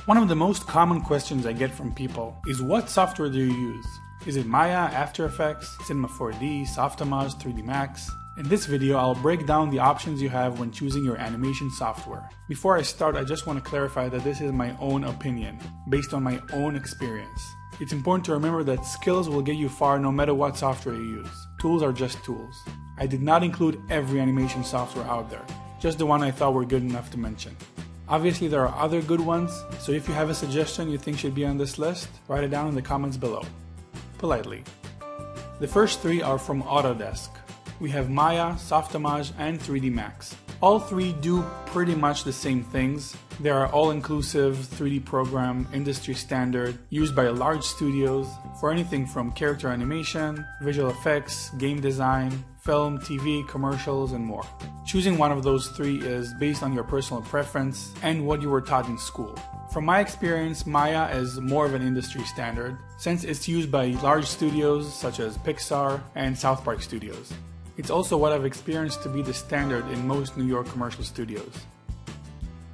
One of the most common questions I get from people is, what software do you use? Is it Maya, After Effects, Cinema 4D, Softimage, 3D Max? In this video, I'll break down the options you have when choosing your animation software. Before I start, I just want to clarify that this is my own opinion, based on my own experience. It's important to remember that skills will get you far no matter what software you use. Tools are just tools. I did not include every animation software out there, just the one I thought were good enough to mention. Obviously there are other good ones, so if you have a suggestion you think should be on this list, write it down in the comments below. Politely. The first three are from Autodesk. We have Maya, Softimage, and 3D Max. All three do pretty much the same things. They are all-inclusive 3D program, industry standard, used by large studios for anything from character animation, visual effects, game design, film, TV, commercials, and more. Choosing one of those three is based on your personal preference and what you were taught in school. From my experience, Maya is more of an industry standard, since it's used by large studios such as Pixar and South Park Studios. It's also what I've experienced to be the standard in most New York commercial studios.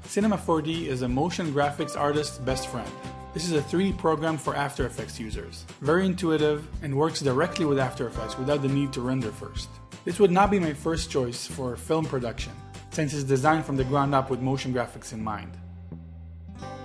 Cinema 4D is a motion graphics artist's best friend. This is a 3D program for After Effects users. Very intuitive and works directly with After Effects without the need to render first. This would not be my first choice for film production, since it's designed from the ground up with motion graphics in mind.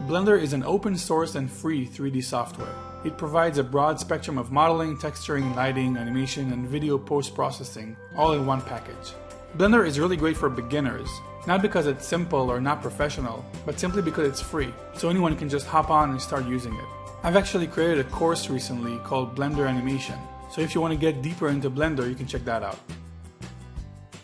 Blender is an open source and free 3D software. It provides a broad spectrum of modeling, texturing, lighting, animation, and video post-processing all in one package. Blender is really great for beginners, not because it's simple or not professional, but simply because it's free, so anyone can just hop on and start using it. I've actually created a course recently called Blender Animation, so if you want to get deeper into Blender, you can check that out.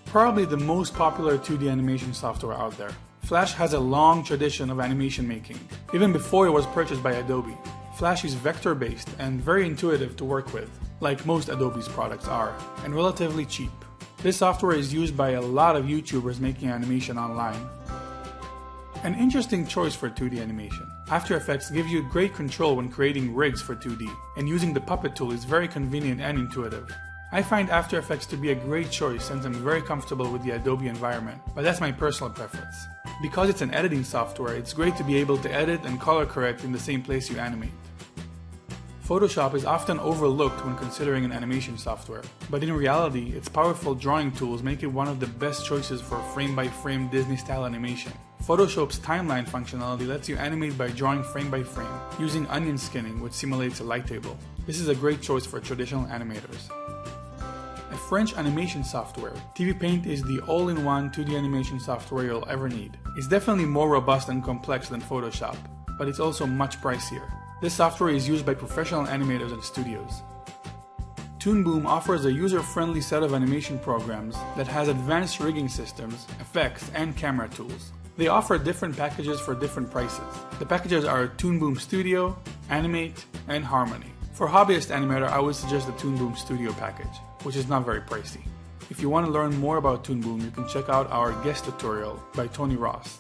Probably the most popular 2D animation software out there. Flash has a long tradition of animation making, even before it was purchased by Adobe. Flash is vector-based and very intuitive to work with, like most Adobe's products are, and relatively cheap. This software is used by a lot of YouTubers making animation online. An interesting choice for 2D animation. After Effects gives you great control when creating rigs for 2D, and using the puppet tool is very convenient and intuitive. I find After Effects to be a great choice since I'm very comfortable with the Adobe environment, but that's my personal preference. Because it's an editing software, it's great to be able to edit and color correct in the same place you animate. Photoshop is often overlooked when considering an animation software, but in reality, its powerful drawing tools make it one of the best choices for frame-by-frame Disney-style animation. Photoshop's timeline functionality lets you animate by drawing frame by frame, using onion skinning, which simulates a light table. This is a great choice for traditional animators. A French animation software, TV Paint is the all-in-one 2D animation software you'll ever need. It's definitely more robust and complex than Photoshop, but it's also much pricier. This software is used by professional animators and studios. Toon Boom offers a user-friendly set of animation programs that has advanced rigging systems, effects, and camera tools. They offer different packages for different prices. The packages are Toon Boom Studio, Animate, and Harmony. For hobbyist animator, I would suggest the Toon Boom Studio package, which is not very pricey. If you want to learn more about Toon Boom, you can check out our guest tutorial by Tony Ross.